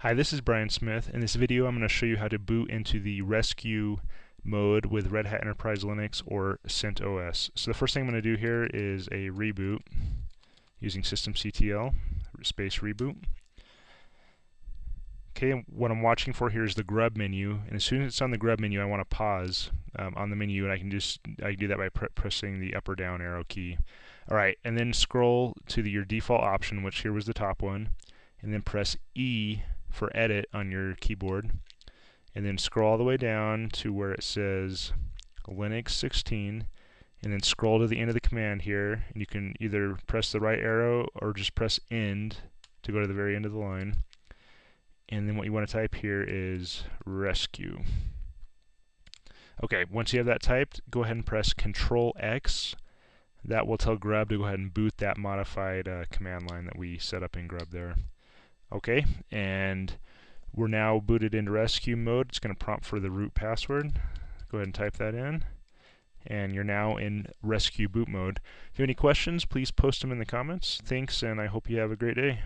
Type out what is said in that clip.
Hi, this is Brian Smith. In this video, I'm going to show you how to boot into the rescue mode with Red Hat Enterprise Linux or CentOS. So the first thing I'm going to do here is a reboot using systemctl space reboot. Okay, what I'm watching for here is the grub menu, and as soon as it's on the grub menu, I want to pause on the menu, and I can do that by pressing the up or down arrow key. All right, and then scroll to your default option, which here was the top one, and then press E for edit on your keyboard, and then scroll all the way down to where it says Linux 16, and then scroll to the end of the command here, and you can either press the right arrow or just press end to go to the very end of the line. And then what you want to type here is rescue. Okay, once you have that typed, go ahead and press Control X. That will tell Grub to go ahead and boot that modified command line that we set up in Grub there. Okay, and we're now booted into rescue mode. It's going to prompt for the root password. Go ahead and type that in, and you're now in rescue boot mode. If you have any questions, please post them in the comments. Thanks, and I hope you have a great day.